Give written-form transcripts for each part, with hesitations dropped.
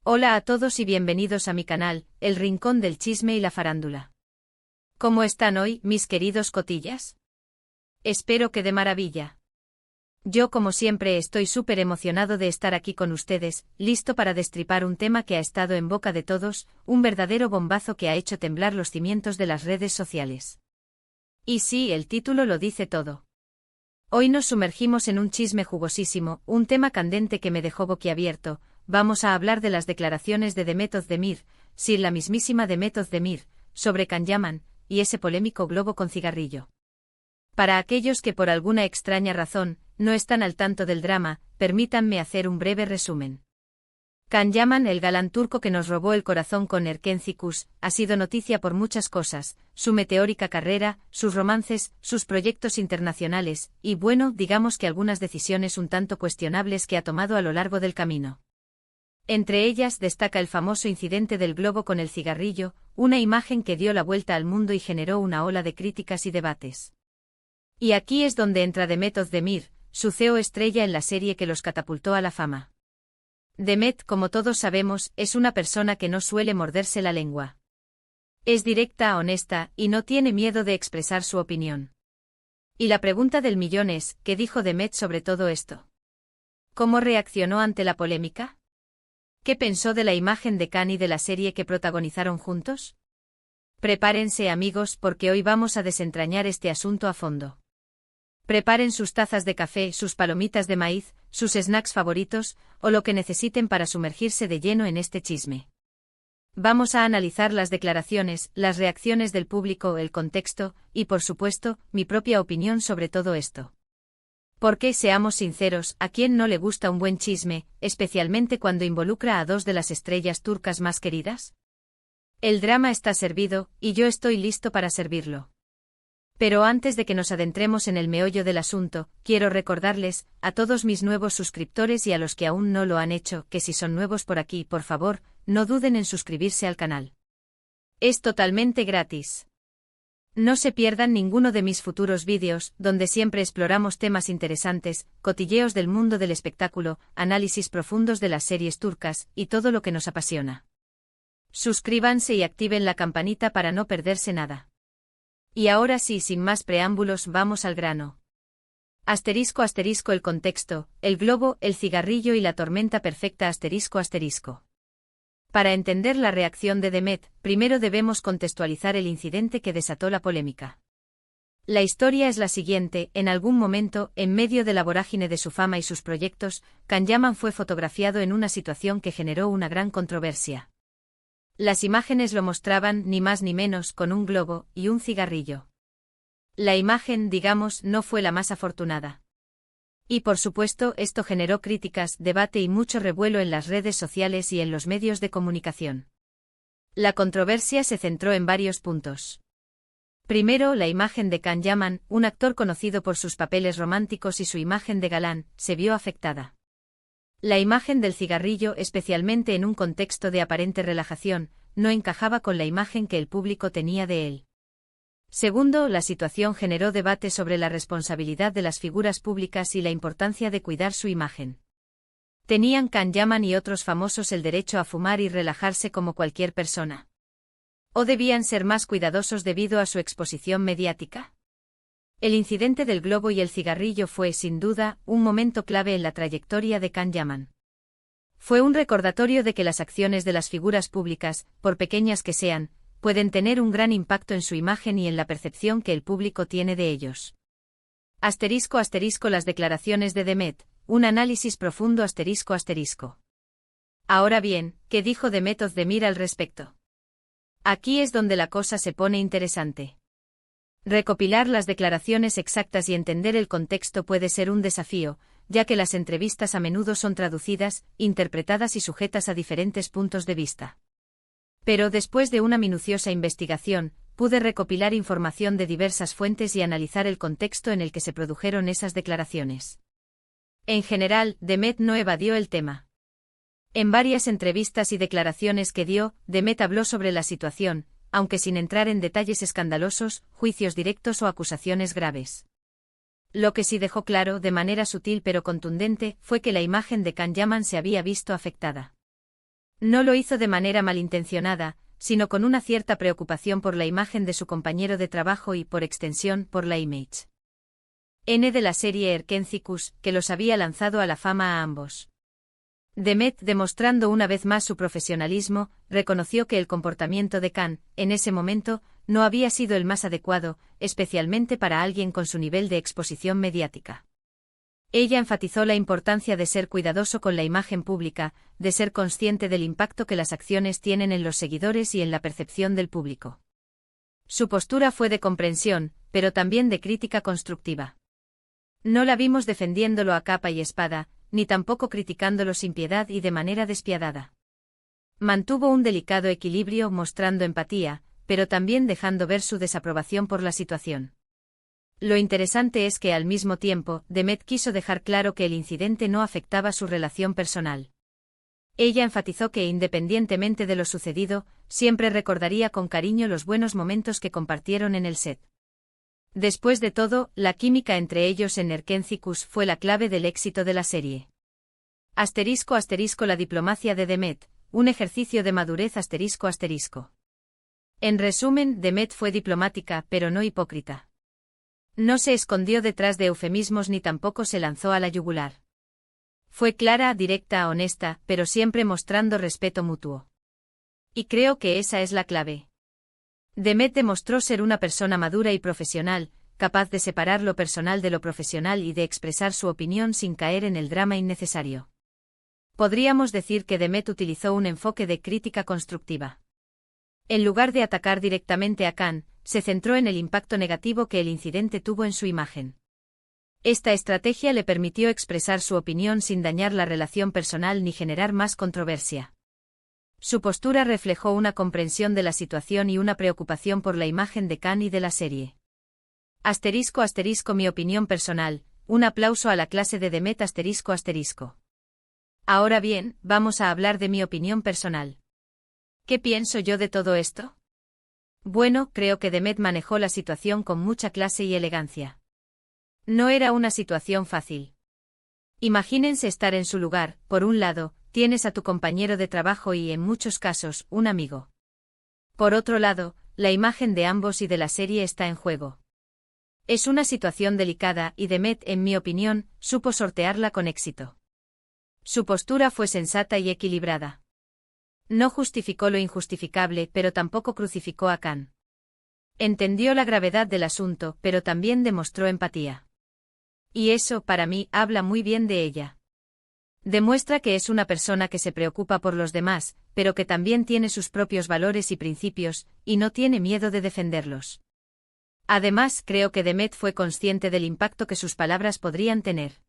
Hola a todos y bienvenidos a mi canal, El Rincón del Chisme y la Farándula. ¿Cómo están hoy, mis queridos cotillas? Espero que de maravilla. Yo como siempre estoy súper emocionado de estar aquí con ustedes, listo para destripar un tema que ha estado en boca de todos, un verdadero bombazo que ha hecho temblar los cimientos de las redes sociales. Y sí, el título lo dice todo. Hoy nos sumergimos en un chisme jugosísimo, un tema candente que me dejó boquiabierto. Vamos a hablar de las declaraciones de Demet Özdemir, sí, la mismísima Demet Özdemir, sobre Can Yaman, y ese polémico globo con cigarrillo. Para aquellos que por alguna extraña razón no están al tanto del drama, permítanme hacer un breve resumen. Can Yaman, el galán turco que nos robó el corazón con Erkenci Kuş, ha sido noticia por muchas cosas: su meteórica carrera, sus romances, sus proyectos internacionales, y bueno, digamos que algunas decisiones un tanto cuestionables que ha tomado a lo largo del camino. Entre ellas destaca el famoso incidente del globo con el cigarrillo, una imagen que dio la vuelta al mundo y generó una ola de críticas y debates. Y aquí es donde entra Demet Özdemir, su CEO estrella en la serie que los catapultó a la fama. Demet, como todos sabemos, es una persona que no suele morderse la lengua. Es directa, honesta, y no tiene miedo de expresar su opinión. Y la pregunta del millón es, ¿qué dijo Demet sobre todo esto? ¿Cómo reaccionó ante la polémica? ¿Qué pensó de la imagen de Can y de la serie que protagonizaron juntos? Prepárense, amigos, porque hoy vamos a desentrañar este asunto a fondo. Preparen sus tazas de café, sus palomitas de maíz, sus snacks favoritos, o lo que necesiten para sumergirse de lleno en este chisme. Vamos a analizar las declaraciones, las reacciones del público, el contexto, y por supuesto, mi propia opinión sobre todo esto. Porque, seamos sinceros, ¿a quién no le gusta un buen chisme, especialmente cuando involucra a dos de las estrellas turcas más queridas? El drama está servido, y yo estoy listo para servirlo. Pero antes de que nos adentremos en el meollo del asunto, quiero recordarles, a todos mis nuevos suscriptores y a los que aún no lo han hecho, que si son nuevos por aquí, por favor, no duden en suscribirse al canal. Es totalmente gratis. No se pierdan ninguno de mis futuros vídeos, donde siempre exploramos temas interesantes, cotilleos del mundo del espectáculo, análisis profundos de las series turcas, y todo lo que nos apasiona. Suscríbanse y activen la campanita para no perderse nada. Y ahora sí, sin más preámbulos, vamos al grano. Asterisco asterisco el contexto, el globo, el cigarrillo y la tormenta perfecta asterisco asterisco. Para entender la reacción de Demet, primero debemos contextualizar el incidente que desató la polémica. La historia es la siguiente: en algún momento, en medio de la vorágine de su fama y sus proyectos, Can Yaman fue fotografiado en una situación que generó una gran controversia. Las imágenes lo mostraban, ni más ni menos, con un globo y un cigarrillo. La imagen, digamos, no fue la más afortunada. Y por supuesto, esto generó críticas, debate y mucho revuelo en las redes sociales y en los medios de comunicación. La controversia se centró en varios puntos. Primero, la imagen de Can Yaman, un actor conocido por sus papeles románticos y su imagen de galán, se vio afectada. La imagen del cigarrillo, especialmente en un contexto de aparente relajación, no encajaba con la imagen que el público tenía de él. Segundo, la situación generó debate sobre la responsabilidad de las figuras públicas y la importancia de cuidar su imagen. ¿Tenían Can Yaman y otros famosos el derecho a fumar y relajarse como cualquier persona? ¿O debían ser más cuidadosos debido a su exposición mediática? El incidente del globo y el cigarrillo fue, sin duda, un momento clave en la trayectoria de Can Yaman. Fue un recordatorio de que las acciones de las figuras públicas, por pequeñas que sean, pueden tener un gran impacto en su imagen y en la percepción que el público tiene de ellos. Asterisco asterisco las declaraciones de Demet, un análisis profundo asterisco asterisco. Ahora bien, ¿qué dijo Demet Özdemir al respecto? Aquí es donde la cosa se pone interesante. Recopilar las declaraciones exactas y entender el contexto puede ser un desafío, ya que las entrevistas a menudo son traducidas, interpretadas y sujetas a diferentes puntos de vista. Pero después de una minuciosa investigación, pude recopilar información de diversas fuentes y analizar el contexto en el que se produjeron esas declaraciones. En general, Demet no evadió el tema. En varias entrevistas y declaraciones que dio, Demet habló sobre la situación, aunque sin entrar en detalles escandalosos, juicios directos o acusaciones graves. Lo que sí dejó claro, de manera sutil pero contundente, fue que la imagen de Can Yaman se había visto afectada. No lo hizo de manera malintencionada, sino con una cierta preocupación por la imagen de su compañero de trabajo y, por extensión, por la image de la serie Erkencicus, que los había lanzado a la fama a ambos. Demet, demostrando una vez más su profesionalismo, reconoció que el comportamiento de Khan, en ese momento, no había sido el más adecuado, especialmente para alguien con su nivel de exposición mediática. Ella enfatizó la importancia de ser cuidadoso con la imagen pública, de ser consciente del impacto que las acciones tienen en los seguidores y en la percepción del público. Su postura fue de comprensión, pero también de crítica constructiva. No la vimos defendiéndolo a capa y espada, ni tampoco criticándolo sin piedad y de manera despiadada. Mantuvo un delicado equilibrio mostrando empatía, pero también dejando ver su desaprobación por la situación. Lo interesante es que al mismo tiempo, Demet quiso dejar claro que el incidente no afectaba su relación personal. Ella enfatizó que independientemente de lo sucedido, siempre recordaría con cariño los buenos momentos que compartieron en el set. Después de todo, la química entre ellos en Erkencicus fue la clave del éxito de la serie. *** La diplomacia de Demet, un ejercicio de madurez ***. En resumen, Demet fue diplomática pero no hipócrita. No se escondió detrás de eufemismos ni tampoco se lanzó a la yugular. Fue clara, directa, honesta, pero siempre mostrando respeto mutuo. Y creo que esa es la clave. Demet demostró ser una persona madura y profesional, capaz de separar lo personal de lo profesional y de expresar su opinión sin caer en el drama innecesario. Podríamos decir que Demet utilizó un enfoque de crítica constructiva. En lugar de atacar directamente a Khan, se centró en el impacto negativo que el incidente tuvo en su imagen. Esta estrategia le permitió expresar su opinión sin dañar la relación personal ni generar más controversia. Su postura reflejó una comprensión de la situación y una preocupación por la imagen de Khan y de la serie. *** Mi opinión personal, un aplauso a la clase de Demet ***. Ahora bien, vamos a hablar de mi opinión personal. ¿Qué pienso yo de todo esto? Bueno, creo que Demet manejó la situación con mucha clase y elegancia. No era una situación fácil. Imagínense estar en su lugar, por un lado, tienes a tu compañero de trabajo y, en muchos casos, un amigo. Por otro lado, la imagen de ambos y de la serie está en juego. Es una situación delicada y Demet, en mi opinión, supo sortearla con éxito. Su postura fue sensata y equilibrada. No justificó lo injustificable, pero tampoco crucificó a Khan. Entendió la gravedad del asunto, pero también demostró empatía. Y eso, para mí, habla muy bien de ella. Demuestra que es una persona que se preocupa por los demás, pero que también tiene sus propios valores y principios, y no tiene miedo de defenderlos. Además, creo que Demet fue consciente del impacto que sus palabras podrían tener.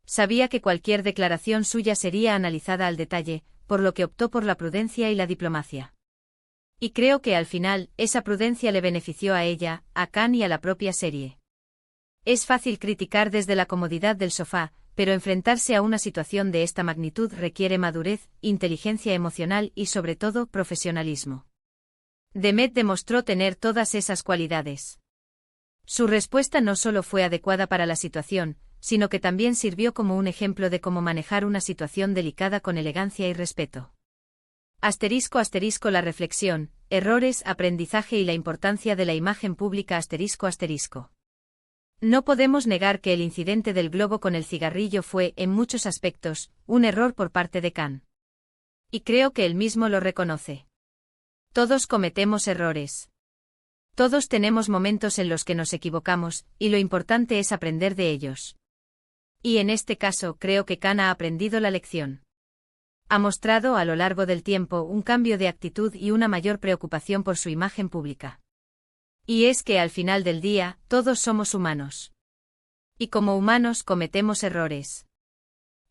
Sabía que cualquier declaración suya sería analizada al detalle, por lo que optó por la prudencia y la diplomacia. Y creo que al final, esa prudencia le benefició a ella, a Khan y a la propia serie. Es fácil criticar desde la comodidad del sofá, pero enfrentarse a una situación de esta magnitud requiere madurez, inteligencia emocional y sobre todo profesionalismo. Demet demostró tener todas esas cualidades. Su respuesta no solo fue adecuada para la situación, sino que también sirvió como un ejemplo de cómo manejar una situación delicada con elegancia y respeto. *** La reflexión, errores, aprendizaje y la importancia de la imagen pública ***. No podemos negar que el incidente del globo con el cigarrillo fue, en muchos aspectos, un error por parte de Khan. Y creo que él mismo lo reconoce. Todos cometemos errores. Todos tenemos momentos en los que nos equivocamos, y lo importante es aprender de ellos. Y en este caso creo que Khan ha aprendido la lección. Ha mostrado a lo largo del tiempo un cambio de actitud y una mayor preocupación por su imagen pública. Y es que al final del día, todos somos humanos. Y como humanos cometemos errores.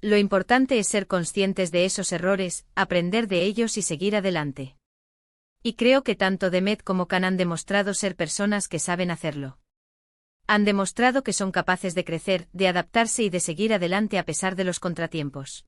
Lo importante es ser conscientes de esos errores, aprender de ellos y seguir adelante. Y creo que tanto Demet como Khan han demostrado ser personas que saben hacerlo. Han demostrado que son capaces de crecer, de adaptarse y de seguir adelante a pesar de los contratiempos.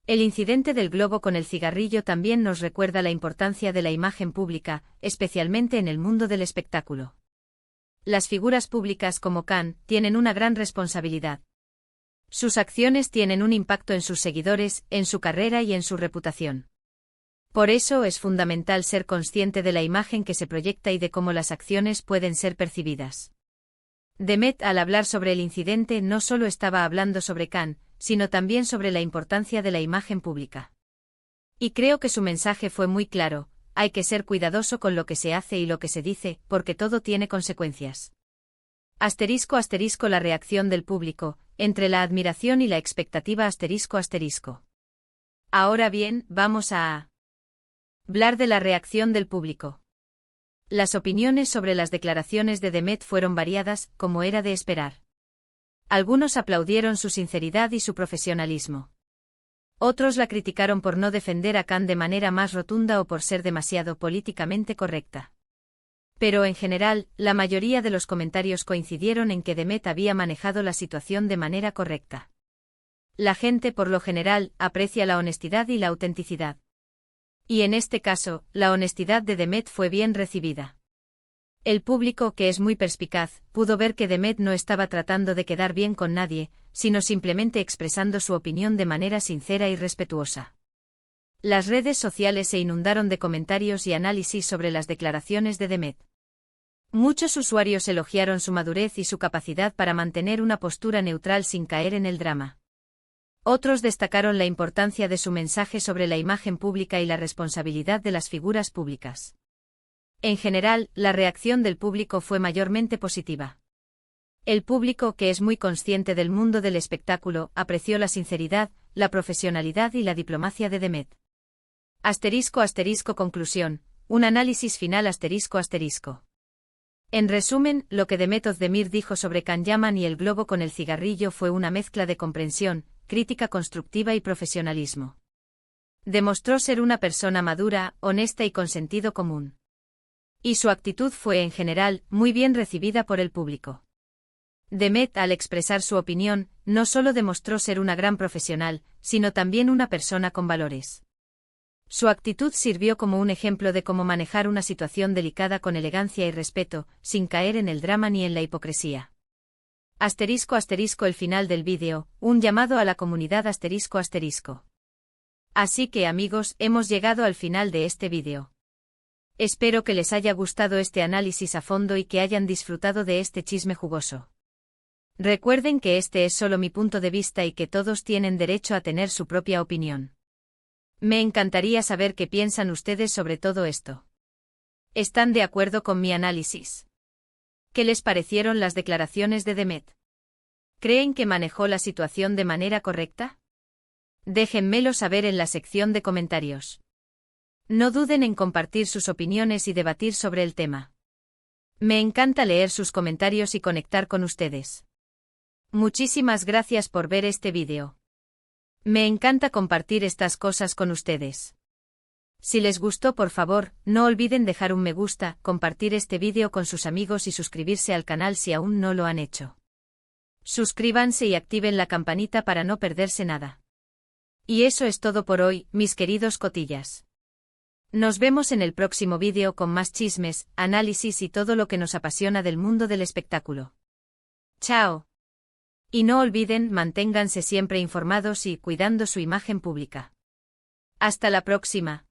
El incidente del globo con el cigarrillo también nos recuerda la importancia de la imagen pública, especialmente en el mundo del espectáculo. Las figuras públicas como Khan tienen una gran responsabilidad. Sus acciones tienen un impacto en sus seguidores, en su carrera y en su reputación. Por eso es fundamental ser consciente de la imagen que se proyecta y de cómo las acciones pueden ser percibidas. Demet, al hablar sobre el incidente, no solo estaba hablando sobre Khan, sino también sobre la importancia de la imagen pública. Y creo que su mensaje fue muy claro: hay que ser cuidadoso con lo que se hace y lo que se dice, porque todo tiene consecuencias. **** La reacción del público, entre la admiración y la expectativa ****. Ahora bien, vamos a hablar de la reacción del público. Las opiniones sobre las declaraciones de Demet fueron variadas, como era de esperar. Algunos aplaudieron su sinceridad y su profesionalismo. Otros la criticaron por no defender a Khan de manera más rotunda o por ser demasiado políticamente correcta. Pero en general, la mayoría de los comentarios coincidieron en que Demet había manejado la situación de manera correcta. La gente, por lo general, aprecia la honestidad y la autenticidad. Y en este caso, la honestidad de Demet fue bien recibida. El público, que es muy perspicaz, pudo ver que Demet no estaba tratando de quedar bien con nadie, sino simplemente expresando su opinión de manera sincera y respetuosa. Las redes sociales se inundaron de comentarios y análisis sobre las declaraciones de Demet. Muchos usuarios elogiaron su madurez y su capacidad para mantener una postura neutral sin caer en el drama. Otros destacaron la importancia de su mensaje sobre la imagen pública y la responsabilidad de las figuras públicas. En general, la reacción del público fue mayormente positiva. El público, que es muy consciente del mundo del espectáculo, apreció la sinceridad, la profesionalidad y la diplomacia de Demet. Conclusión. Un análisis final ****. En resumen, lo que Demet Özdemir dijo sobre Can Yaman y el globo con el cigarrillo fue una mezcla de comprensión, crítica constructiva y profesionalismo. Demostró ser una persona madura, honesta y con sentido común. Y su actitud fue en general muy bien recibida por el público. Demet, al expresar su opinión, no solo demostró ser una gran profesional, sino también una persona con valores. Su actitud sirvió como un ejemplo de cómo manejar una situación delicada con elegancia y respeto, sin caer en el drama ni en la hipocresía. El final del vídeo, un llamado a la comunidad ****. Así que amigos, hemos llegado al final de este vídeo. Espero que les haya gustado este análisis a fondo y que hayan disfrutado de este chisme jugoso. Recuerden que este es solo mi punto de vista y que todos tienen derecho a tener su propia opinión. Me encantaría saber qué piensan ustedes sobre todo esto. ¿Están de acuerdo con mi análisis? ¿Qué les parecieron las declaraciones de Demet? ¿Creen que manejó la situación de manera correcta? Déjenmelo saber en la sección de comentarios. No duden en compartir sus opiniones y debatir sobre el tema. Me encanta leer sus comentarios y conectar con ustedes. Muchísimas gracias por ver este vídeo. Me encanta compartir estas cosas con ustedes. Si les gustó, por favor, no olviden dejar un me gusta, compartir este vídeo con sus amigos y suscribirse al canal si aún no lo han hecho. Suscríbanse y activen la campanita para no perderse nada. Y eso es todo por hoy, mis queridos cotillas. Nos vemos en el próximo vídeo con más chismes, análisis y todo lo que nos apasiona del mundo del espectáculo. ¡Chao! Y no olviden, manténganse siempre informados y cuidando su imagen pública. Hasta la próxima.